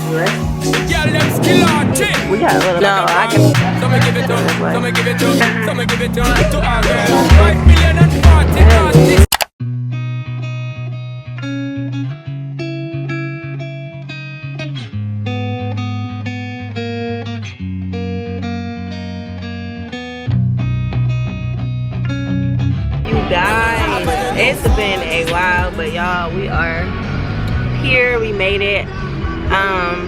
We got a little. No, I can. Some give it up, some give it up, some give it up to our girl. 5 million and 40 artists. You guys, it's been a while, but y'all, we are here. We made it.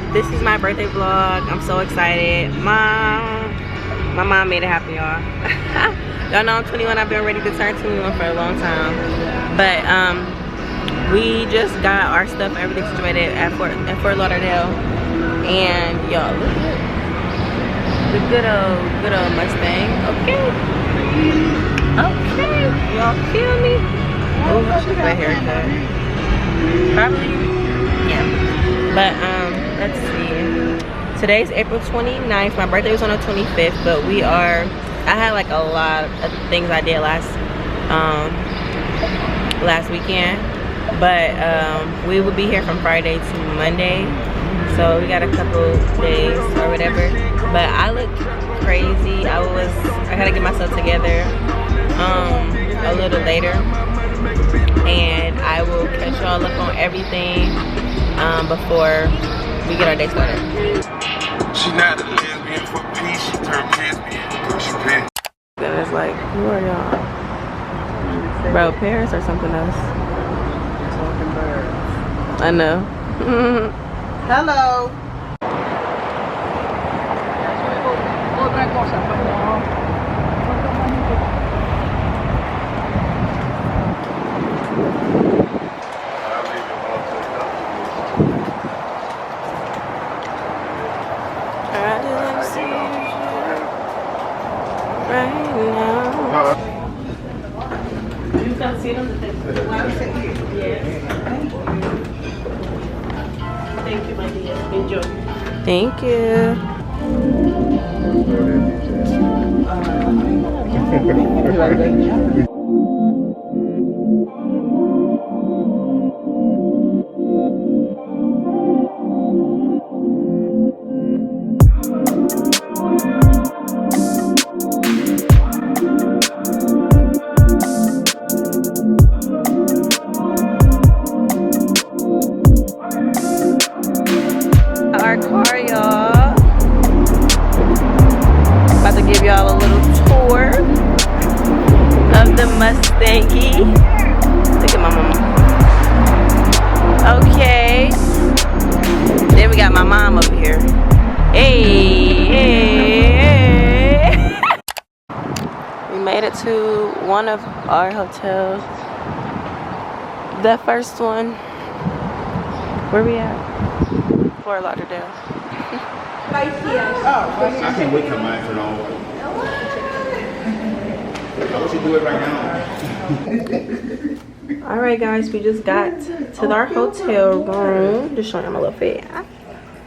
This is my birthday vlog. I'm so excited. My mom made it happen, y'all. Y'all know I'm 21. I've been ready to turn 21 for a long time. But we just got our stuff, everything situated at Fort Lauderdale. And y'all, look at the good old Mustang. Okay. Okay. Y'all feel me? Oh, I should get a haircut. Probably. Yeah. But let's see. Today's April 29th. My birthday was on the 25th, but I had like a lot of things I did last weekend. But we will be here from Friday to Monday. So we got a couple days or whatever. But I look crazy. I gotta get myself together a little later. And I will catch y'all up on everything before we get our day started. She not a lesbian for peace, she turned lesbian. She been. And it's like, who are y'all? Bro, Paris or something else? Talking birds. I know. Hello. Thank you, my dear. Enjoy. Thank you. Our car, y'all. About to give y'all a little tour of the Mustangy. Look at my mama. Okay. Then we got my mom over here. Hey. We made it to one of our hotels. The first one. Where we at? Fort Lauderdale. I can't wait till mine turn on. I wish you do it right now. Alright guys, we just got to our hotel room. Just showing you my little face.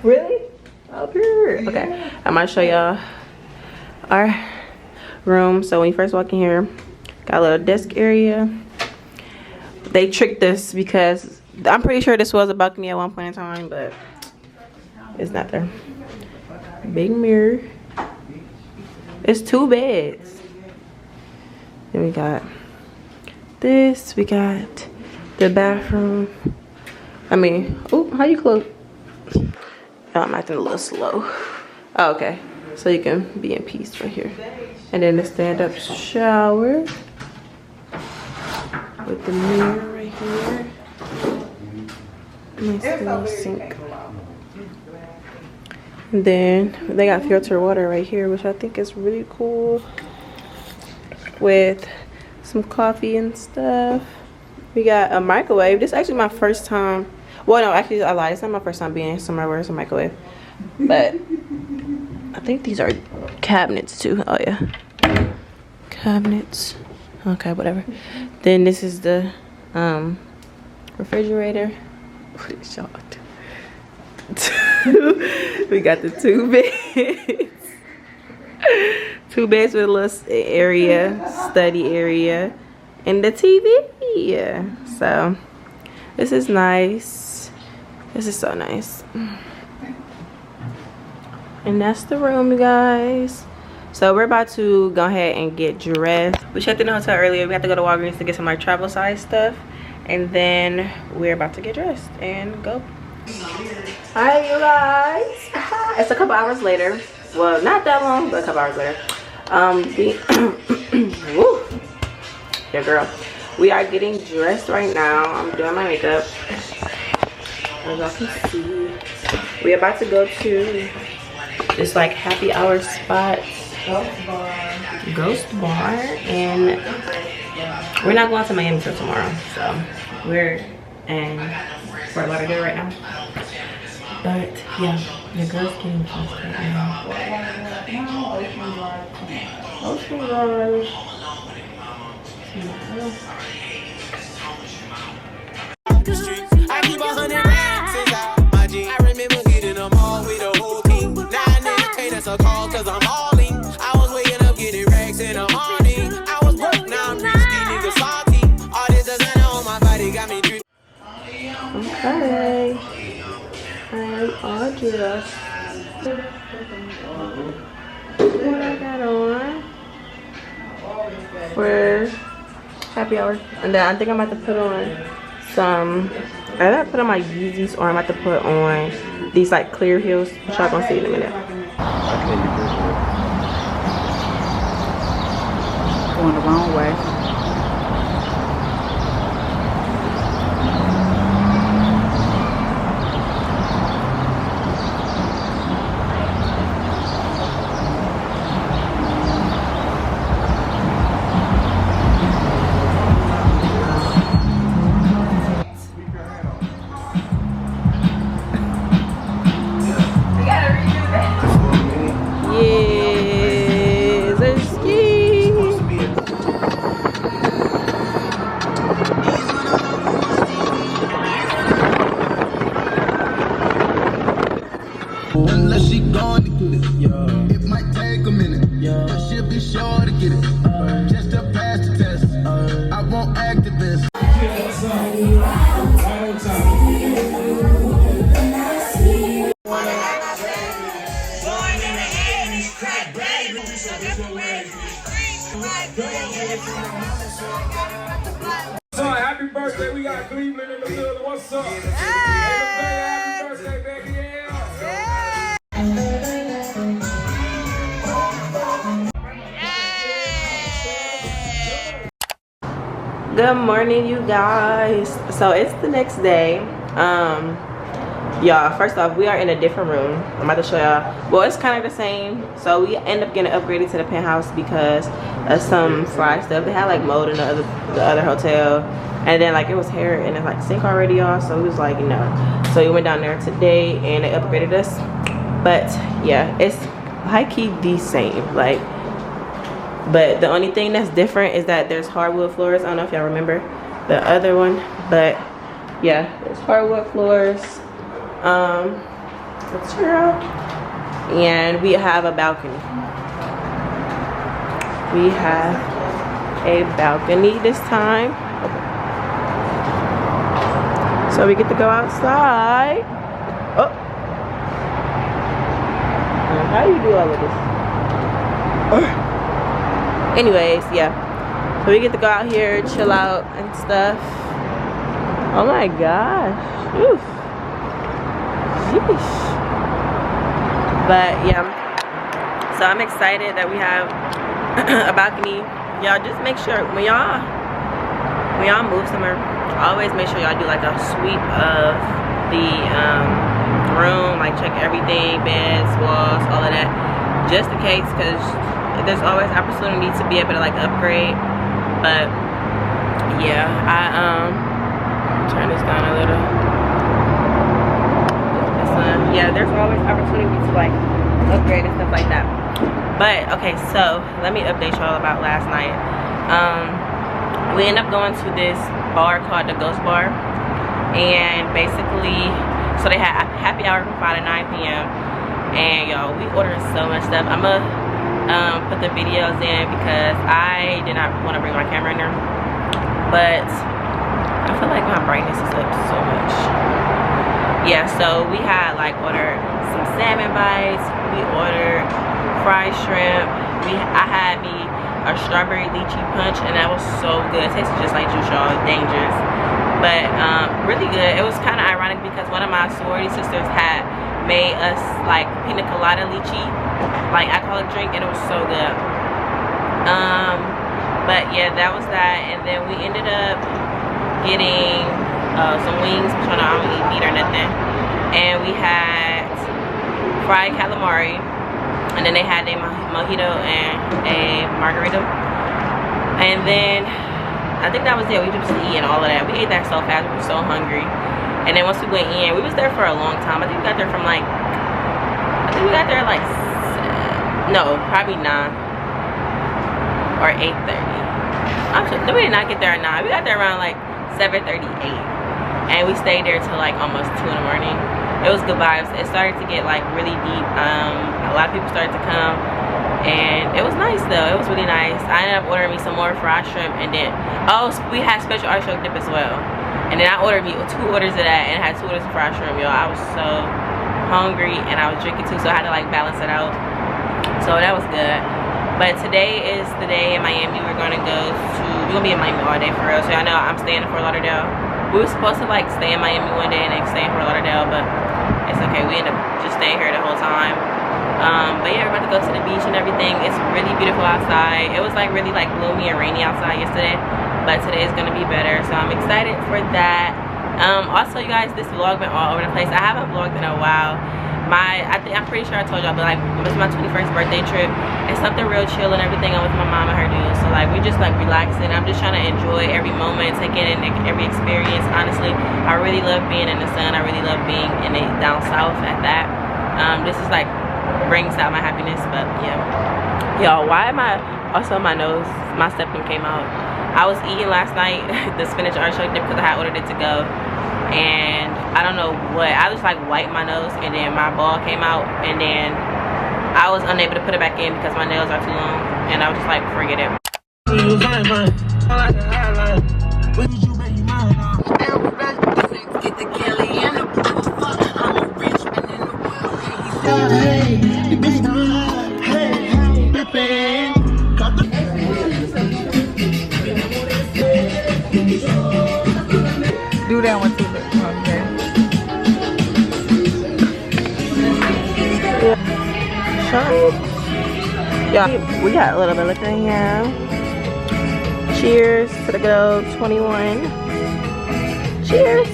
Really? Up here. Okay. I'm gonna show y'all our room. So when you first walk in here, got a little desk area. They tricked us because I'm pretty sure this was a balcony at one point in time, but it's not there. Big mirror. It's 2 beds. Then we got this. We got the bathroom. I mean, oh, how you close? Oh, I'm acting a little slow. Oh, okay. So you can be in peace right here. And then the stand-up shower with the mirror right here. Nice little sink. And then they got filtered water right here, which I think is really cool. With some coffee and stuff. We got a microwave. This is actually my first time. Well, no, actually I lied. It's not my first time being somewhere where it's a microwave. But I think these are cabinets too. Oh yeah. Cabinets. Okay, whatever. Then this is the refrigerator. Shocked. We got the 2 beds. 2 beds with a little area, study area, and the TV. Yeah. So this is nice. This is so nice. And that's the room, you guys. So we're about to go ahead and get dressed. We checked in the hotel earlier. We have to go to Walgreens to get some like travel size stuff. And then we're about to get dressed and go. Hi, you guys. It's a couple hours later. Well, not that long, but a couple hours later. Woo. Yeah, girl. We are getting dressed right now. I'm doing my makeup. As y'all can see, we're about to go to this like happy hour spot. Ghost bar. And we're not going to Miami till tomorrow. So we're in Fort Lauderdale right now. But yeah, the girl's getting dressed right now. Ocean Drive. I keep 100 racks inside my jeans. I remember hitting them all with the whole team. Now niggas can't answer call cause I'm all in. I was waking up getting racks in the morning. I was broke, now I'm rich, these niggas salty. All this designer on my body got me dripping. Okay. I'm all dressed. What I got on for happy hour. And then I think I'm about to put on some, I either put on my Yeezys or I'm about to put on these like clear heels, which y'all gonna see in a minute. Going the wrong way. Yes, let's ski. Unless she gone to get it, it might take a minute, but she'll be sure to get it, just to pass the test. I won't activist. So happy birthday, we got Cleveland in the building. What's up? Happy birthday, baby. Good morning, you guys. So it's the next day. Y'all, first off, we are in a different room. I'm about to show y'all. Well, it's kind of the same. So we end up getting upgraded to the penthouse because of some fly stuff. They had like mold in the other hotel, and then like it was hair and it's like sink already, y'all. So we was like, you know. So we went down there today and they upgraded us. But yeah, it's high key the same. Like, but the only thing that's different is that there's hardwood floors. I don't know if y'all remember the other one, but yeah, there's hardwood floors. Let's check out. And we have a balcony. We have a balcony this time. So we get to go outside. Oh. How do you do all of this? Anyways, yeah. So we get to go out here, chill out and stuff. Oh my gosh. Oof. Sheesh. But yeah, so I'm excited that we have a balcony. Y'all just make sure when y'all move somewhere, always make sure y'all do like a sweep of the room, like check everything, beds, walls, all of that, just in case, because there's always opportunity to be able to like upgrade. But yeah, I turn this down a little. Yeah, there's always opportunity to like upgrade and stuff like that. But okay, so let me update y'all about last night. We ended up going to this bar called the Ghost Bar, and basically, so they had happy hour from 5 to 9 p.m. and y'all, we ordered so much stuff. I'ma put the videos in because I did not want to bring my camera in there, but I feel like my brightness is up so much. Yeah, so we had like ordered some salmon bites, we ordered fried shrimp. I had me a strawberry lychee punch, and that was so good. It tasted just like juice, y'all. Dangerous, but really good. It was kind of ironic because one of my sorority sisters had made us like pina colada lychee, like alcoholic drink, and it was so good. But yeah, that was that. And then we ended up getting some wings, which I don't eat meat or nothing, and we had fried calamari, and then they had a mojito and a margarita. And then I think that was it. We just eating all of that. We ate that so fast. We were so hungry. And then once we went in, we was there for a long time. I think we got there from like, no, probably 9 or 8:30. No, we did not get there at 9. We got there around like 7:38, and we stayed there till like almost 2 in the morning. It was good vibes. It started to get like really deep. A lot of people started to come, and it was nice though. It was really nice. I ended up ordering me some more fried shrimp, and then we had special artichoke dip as well. And then I ordered me 2 orders of that, and I had 2 orders of fried shrimp, y'all. I was so hungry, and I was drinking too, so I had to like balance it out. So that was good. But today is the day in Miami. We're gonna be in Miami all day for real. So I know I'm staying in Fort Lauderdale. We were supposed to like stay in Miami one day and then stay in Fort Lauderdale, but it's okay. We ended up just staying here the whole time. But yeah, we're about to go to the beach and everything. It's really beautiful outside. It was like really like gloomy and rainy outside yesterday, but today is gonna be better. So I'm excited for that. Also, you guys, this vlog went all over the place. I haven't vlogged in a while. I'm pretty sure I told y'all, but like it was my 21st birthday trip. It's something real chill and everything. I'm with my mom and her dude, so like we're just like relaxing. I'm just trying to enjoy every moment, taking in every experience. Honestly, I really love being in the sun. I really love being in the down south at that. This is like brings out my happiness. But yeah, y'all, why am I also my nose, my septum came out. I was eating last night the spinach artichoke dip because I had ordered it to go, and I don't know what, I just like wiped my nose, and then my ball came out, and then I was unable to put it back in because my nails are too long, and I was just like, forget it. Do that one too. Okay. Yeah, we got a little bit of liquor in here. Cheers to the good old 21. Cheers.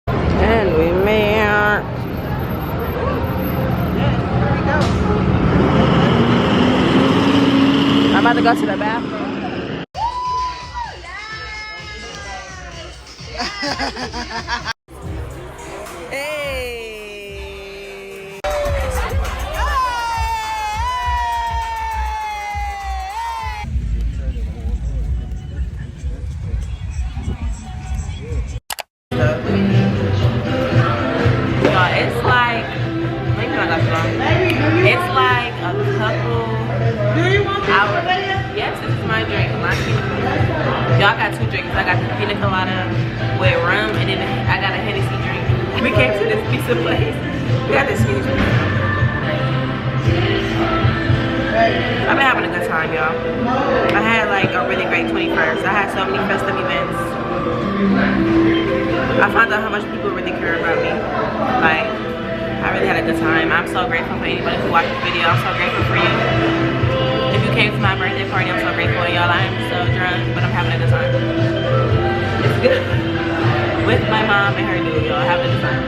And we made it. I'm about to go to the bathroom. Hey. It's like, it's like a couple hours. Yes, this is my drink. Y'all got 2 drinks. I got the pina colada with rum, and then I got a Hennessy drink. We came to this pizza place. We got this huge pizza. I've been having a good time, y'all. I had like a really great 21st. I had so many festive events. I found out how much people really care about me. Like, I really had a good time. I'm so grateful for anybody who watched this video. I'm so grateful for you. If you came to my birthday party, I'm so grateful, y'all. I am so drunk, but I'm having a good time. It's good. With my mom and her dude, y'all. Having a good time.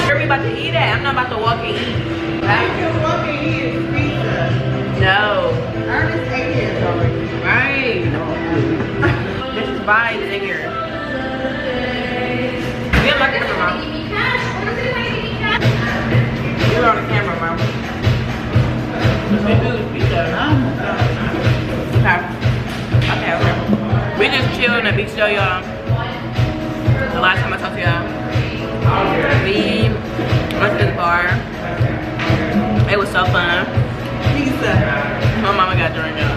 Where we about to eat at? I'm not about to walk and eat. I can walk and eat pizza. No. Ernest ate it already. Right. This is vibes in here. You're my camera, mom. You're on the camera, mom. Okay. We just chilled on the beach though, y'all. The last time I talked to y'all, we went to this bar. It was so fun. Pizza. My mama got drunk, y'all.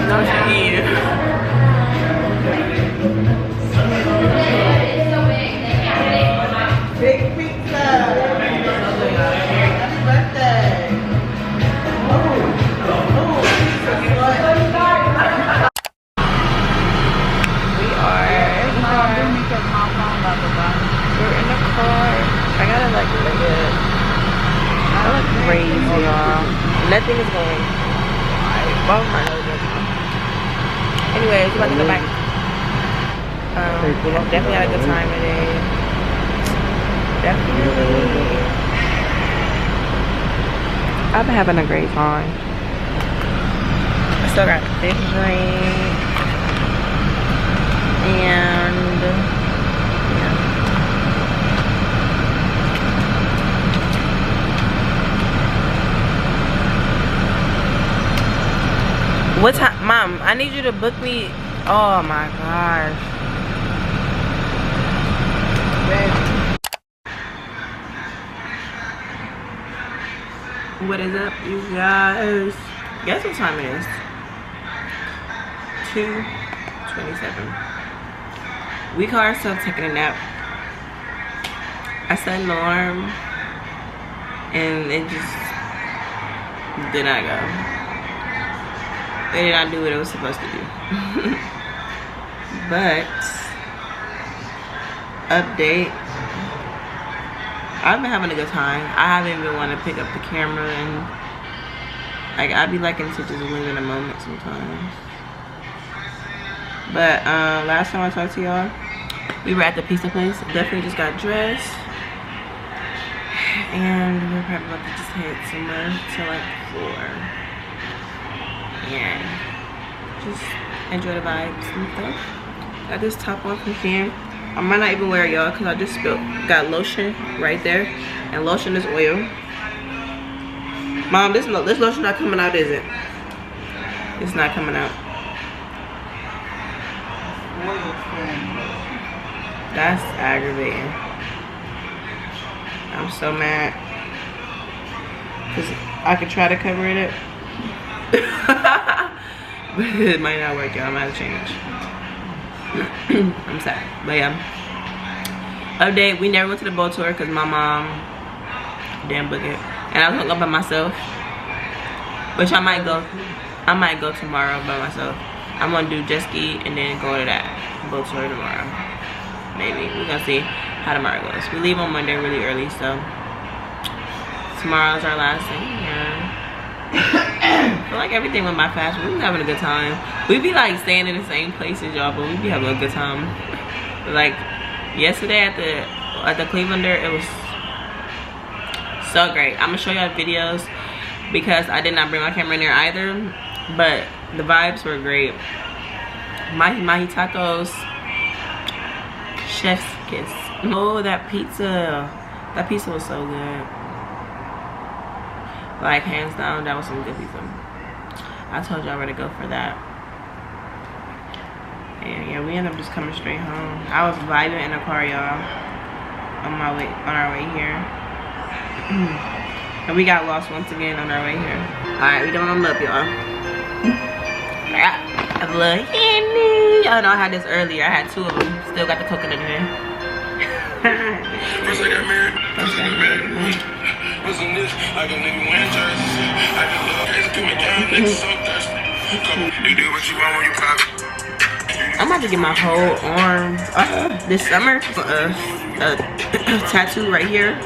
No, she eating. Big pizza. Oh my goodness. Anyways, we're about to go back. Definitely had a good time today. Definitely. I've been having a great time. I still got this drink. And yeah. What time? Mom, I need you to book me. Oh my gosh. What is up, you guys? Guess what time it is? 2:27. We call ourselves taking a nap. I set an alarm and it just did not go. It did not do what it was supposed to do. But update, I've been having a good time. I haven't even want to pick up the camera, and like I be liking to just live in a moment sometimes. But last time I talked to y'all, we were at the pizza place. Definitely just got dressed, and we're probably about to just head somewhere to like 4 and just enjoy the vibes and stuff. Got this top on from Shein. I might not even wear it, y'all, because I just got lotion right there, and lotion is oil. Mom, this lotion not coming out, is it? It's not coming out. That's aggravating. I'm so mad, because I could try to cover it up. But it might not work, y'all. I'm out of change. I'm sad. But yeah. Update, we never went to the boat tour because my mom didn't book it. And I was gonna go by myself. Which I might go tomorrow by myself. I'm gonna do jet ski and then go to that boat tour tomorrow. Maybe. We're gonna see how tomorrow goes. We leave on Monday really early, so tomorrow's our last thing. Yeah. I feel like everything went by fast. We been having a good time. We be like staying in the same places, y'all, but we be having a good time. But like yesterday at the Clevelander, it was so great. I'm gonna show y'all videos because I did not bring my camera in there either, but the vibes were great. Mahi tacos, chef's kiss. Oh, that pizza was so good. Like hands down, that was some good pizza. I told y'all where to go for that. And yeah, we ended up just coming straight home. I was vibing in the car, y'all, on our way here. And we got lost once again on our way here. Alright, we doing them up, y'all. I got a little handy. Y'all know I had this earlier. I had 2 of them. Still got the coconut in there. First I got married. Listen this, I got nigga wearing jerseys. I can love this, give me down, niggas so thirsty. You do what you want when you pop. I'm about to get my whole arm this summer a tattoo right here,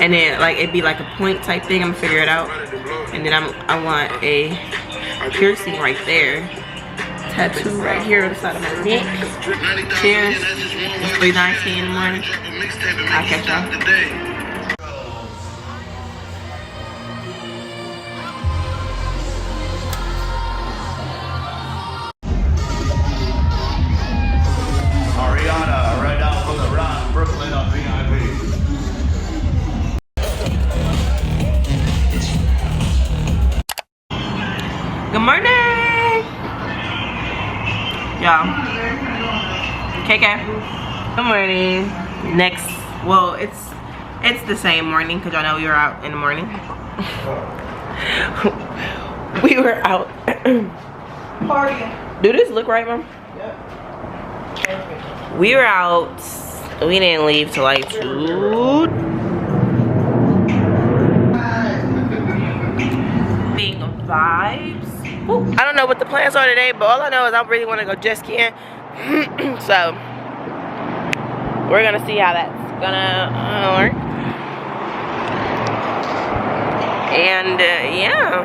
and then like it'd be like a point type thing. I'm gonna figure it out, and then I want a piercing right there, tattoo right here on the side of my neck. Cheers. It's 3:19 in the morning. I'll catch y'all. Good morning, y'all. KK. Good morning. Next, well, it's the same morning because y'all know we were out in the morning. We were out partying. Do this look right, Mom? Yep. We were out. We didn't leave till like 2. Being vibes. Ooh, I don't know what the plans are today, but all I know is I really want to go jet skiing. So we're gonna see how that's gonna work. And yeah,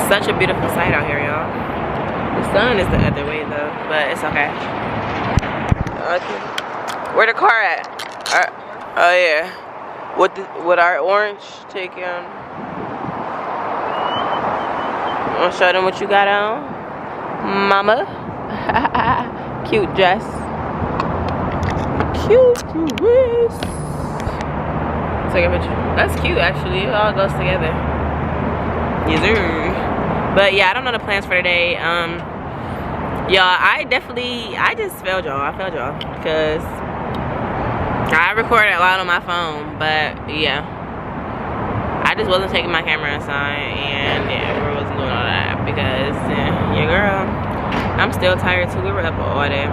Such a beautiful sight out here, y'all. The sun is the other way though, but it's okay. Okay. Where the car at? Oh yeah. With our orange ticket. Wanna show them what you got on, mama? Cute dress. Cute dress. Take a picture. That's cute actually. It all goes together. Yes sir. But yeah, I don't know the plans for today. Y'all, I just failed y'all. I failed y'all because I recorded a lot on my phone, but yeah, I just wasn't taking my camera inside, and yeah, we wasn't doing all that because your girl, I'm still tired too. We were up all day,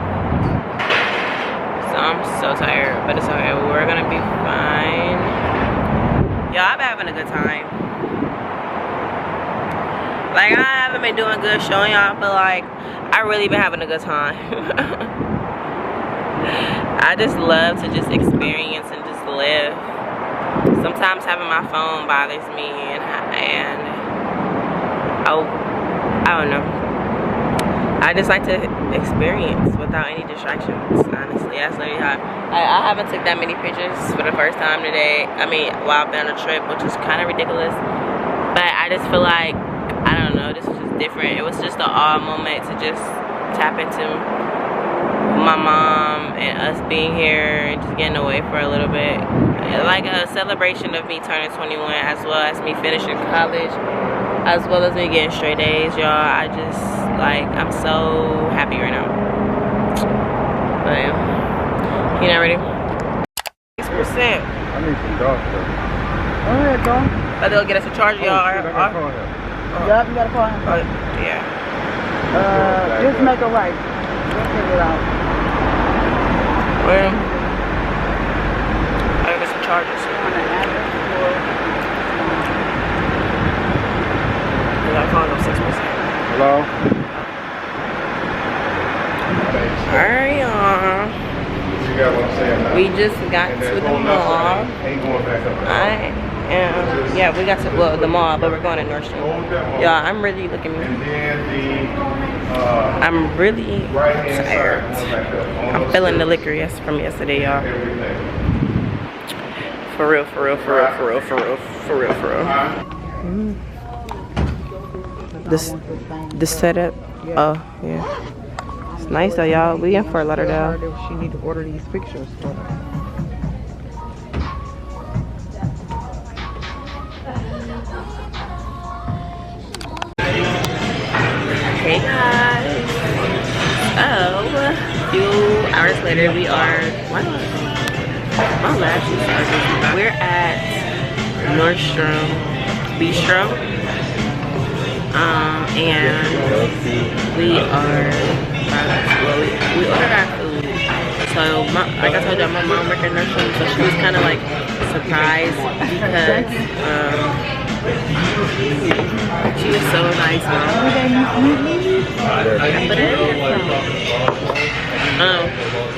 so I'm so tired, but it's okay. We're gonna be fine. Y'all, I've been having a good time. Like, I haven't been doing good showing y'all, but like, I really been having a good time. I just love to just experience and just live. Sometimes having my phone bothers me, and oh, I don't know. I just like to experience without any distractions, honestly. That's literally how I haven't took that many pictures for the first time today. I mean, while I've been on a trip, which is kind of ridiculous. But I just feel like, I don't know, this was just different. It was just an odd moment to just tap into my mom and us being here and just getting away for a little bit. Like a celebration of me turning 21, as well as me finishing college, as well as me getting straight A's, y'all. I just, like, I'm so happy right now. But yeah. You not ready? 6%. I need some dog stuff. Go ahead, dog. But they'll get us a charger, y'all. Yup, you gotta call him. Yeah. Just make a right. We'll figure it out. Well, I got some chargers. I called them 6%. Hello? Alright, y'all. You got what I'm saying now. We just got to the mall. Ain't going back up. Yeah, we got to, well, the mall, but we're going to Nordstrom. Y'all, I'm really looking. I'm really tired. I'm feeling the liquor from yesterday, y'all. For real. This setup. Oh yeah, it's nice though, y'all. We in Fort Lauderdale. She need to order these pictures for her. Hey guys. Oh, a few hours later, we are. What? My lashes are just. We're at Nordstrom Bistro. And we are. We ordered our food. So, like I told y'all, my mom worked at Nordstrom, so she was kind of like surprised because she was so nice, Mom.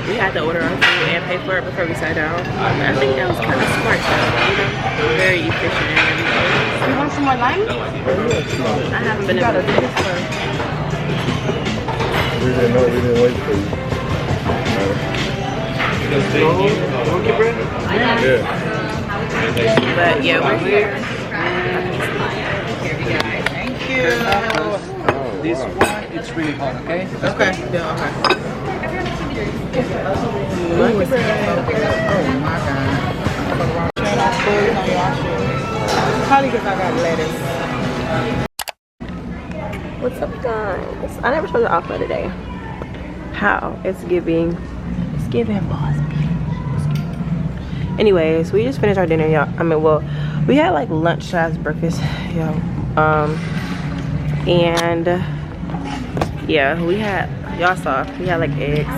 We had to order our food and pay for it before we sat down. I think that was kind of smart, though, you know, very efficient and everything. You want some more lime? I haven't been able to do this for. We didn't wait for you. Yeah. But yeah, we're here. Thank you. This one, it's really hot, okay? Okay. Yeah. Okay. Oh my God. Probably because I got lettuce. What's up, guys? I never showed the outfit today. How? It's giving boss. Anyways, we just finished our dinner, y'all. I mean, well, we had like lunch / breakfast, y'all. And yeah, we had, y'all saw, we had like eggs.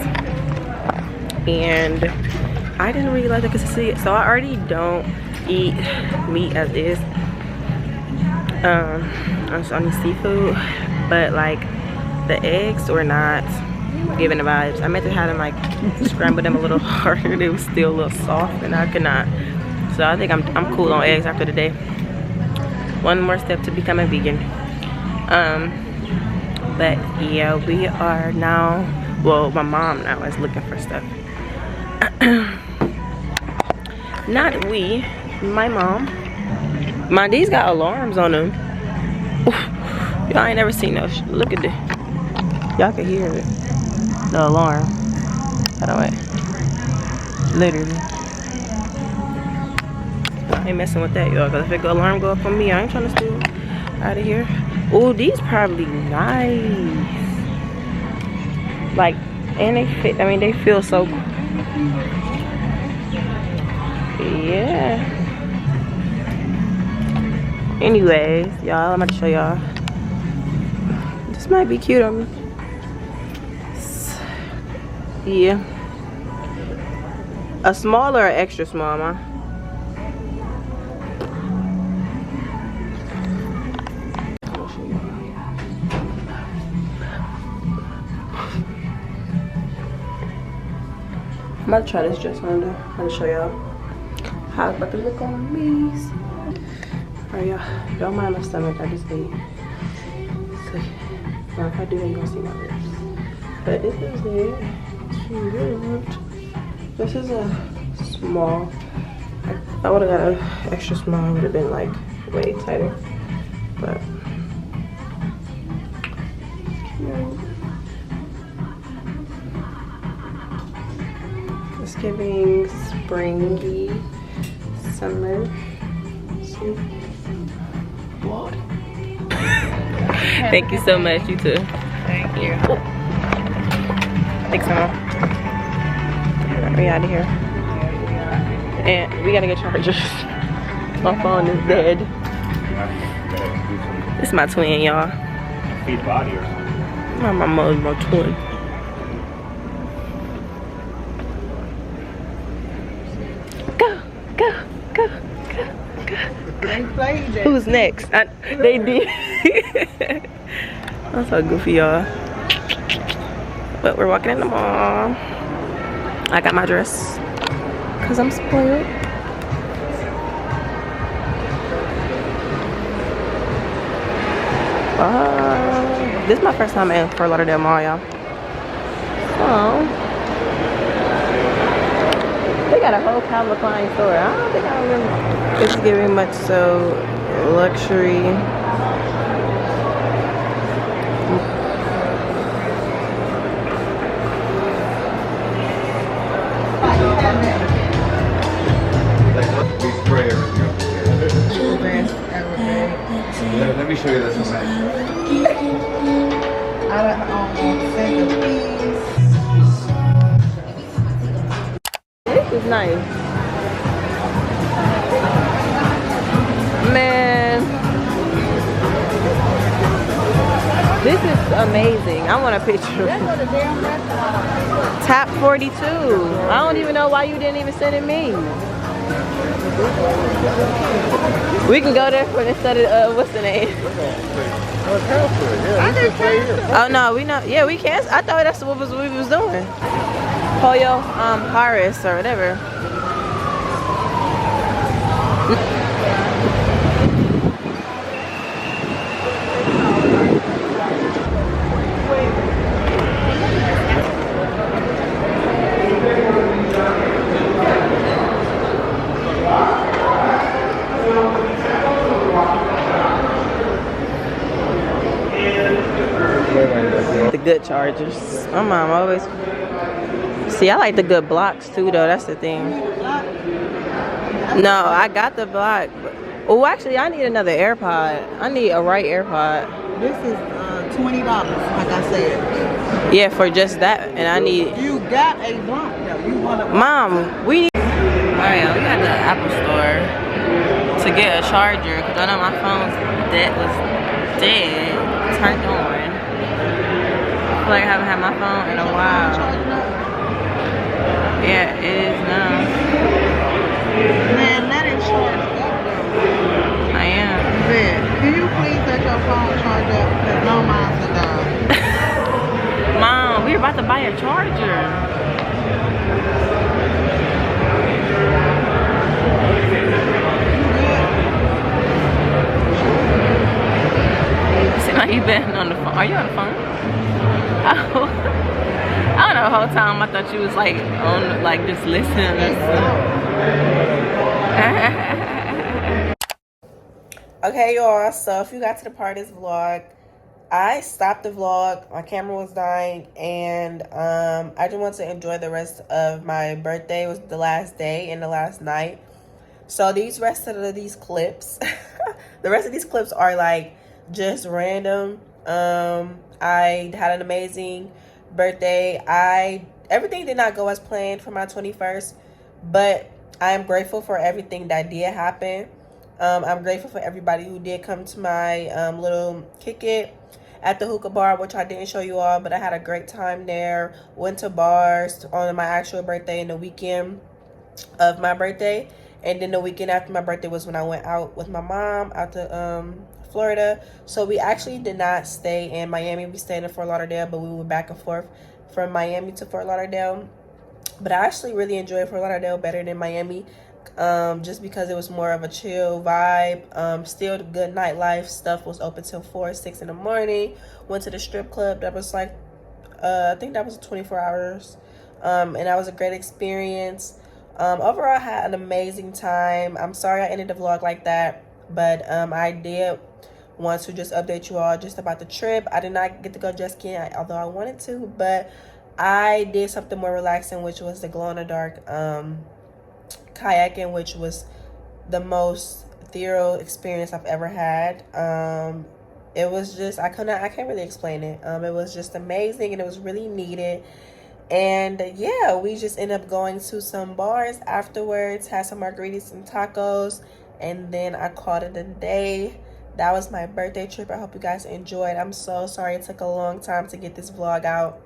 And I didn't really like the consistency, so I already don't eat meat as is. I'm just on the seafood, but like the eggs were not giving the vibes. I meant to have them like scramble them a little harder. They were still a little soft, and I could not. So I think I'm cool on eggs after the day. One more step to becoming vegan. But yeah, we are now, well, my mom now is looking for stuff. Not we, my mom. These got alarms on them. Y'all ain't never seen those. Look at this. Y'all can hear it. The alarm. Hold on, wait. Literally. I ain't messing with that, y'all. Cause if the alarm go up on me, I ain't trying to steal out of here. Oh, these probably nice. Like, and they fit. I mean, they feel so. Yeah. Anyways, y'all, I'm about to show y'all. This might be cute on me. Yeah. A small or an extra small, ma? I'm about to try this dress on though. I'm going to show y'all how it's about to look on me. Alright, y'all. Don't mind my stomach. I just ate. So, well, if I do that, you're going to see my lips. But this is it. This is a small. If I would have got an extra small, it would have been like way tighter. But it's giving springy summer. See? What? Thank you so much. You too. Thank you. Thanks, Mama. We out of here. And we gotta get chargers. My phone is dead. This is my twin, y'all. Feed body or something. My mama is my twin. Go, go, go, go, go. They played that. Who's next? They did. I'm so goofy, y'all. But we're walking in the mall. I got my dress because I'm spoiled. This is my first time in Fort Lauderdale Mall, y'all. Oh, they got a whole Calvin Klein store. I don't think I remember. It's giving much so luxury. Let me show you this one. I don't send the This is nice. Man, this is amazing. I want a picture. Tap 42. I don't even know why you didn't even send it me. We can go there for instead of what's the name? Oh no, we know. Yeah, we can. I thought that's what we was doing. Pollo, Taurus or whatever. The good chargers. My mom always. See, I like the good blocks too, though. That's the thing. No, I got the block. Oh, actually, I need another AirPod. I need a right AirPod. This is $20, like I said. Yeah, for just that, and I need. You got a block though. You want a Mom, we need. Alright, we got the Apple store to get a charger because I know my phone's was dead, turned on. I feel like I haven't had my phone in a while. Yeah, it is now. Man, let it charge up though. I am. Man, can you please let your phone charge up? Because no mine's a dog. Mom, we're about to buy a charger. See, long you been on the phone? Are you on the phone? Oh. I don't know, the whole time I thought you was like on, like just listening or something. Okay, y'all, so if you got to the part of this vlog, I stopped the vlog, my camera was dying, and I just want to enjoy the rest of my birthday. It was the last day and the last night. So these rest of these clips, the rest of these clips are like just random. I had an amazing birthday. Everything did not go as planned for my 21st, but I am grateful for everything that did happen. I'm grateful for everybody who did come to my little kick it at the hookah bar, which I didn't show you all, but I had a great time there. Went to bars on my actual birthday and the weekend of my birthday, and then the weekend after my birthday was when I went out with my mom out to Florida. So we actually did not stay in Miami. We stayed in Fort Lauderdale, but we went back and forth from Miami to Fort Lauderdale. But I actually really enjoyed Fort Lauderdale better than Miami, just because it was more of a chill vibe. Still good nightlife. Stuff was open till 4 or 6 in the morning. Went to the strip club. That was like I think that was 24 hours, and that was a great experience. Overall, I had an amazing time. I'm sorry I ended the vlog like that, but I did want to just update you all just about the trip. I did not get to go jet skiing, although I wanted to, but I did something more relaxing, which was the glow-in-the-dark kayaking, which was the most thorough experience I've ever had. It was just, I can't really explain it. It was just amazing, and it was really needed. And yeah, we just ended up going to some bars afterwards, had some margaritas and tacos, and then I called it a day. That was my birthday trip. I hope you guys enjoyed. I'm so sorry it took a long time to get this vlog out.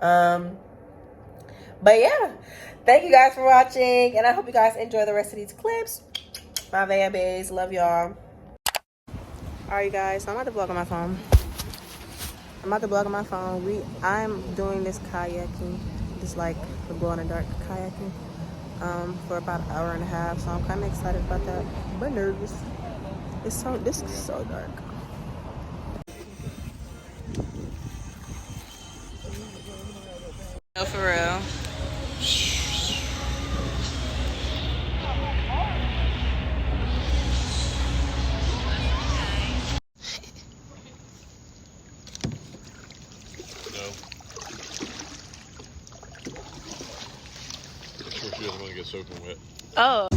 But yeah, thank you guys for watching, and I hope you guys enjoy the rest of these clips. My babies, love y'all. Alright guys, so I'm about to vlog on my phone. I'm doing this kayaking, just like the glow in the dark kayaking, for about an hour and a half. So I'm kind of excited about that, but nervous. This is so dark. No, for real. She doesn't want to get soaking wet. Oh.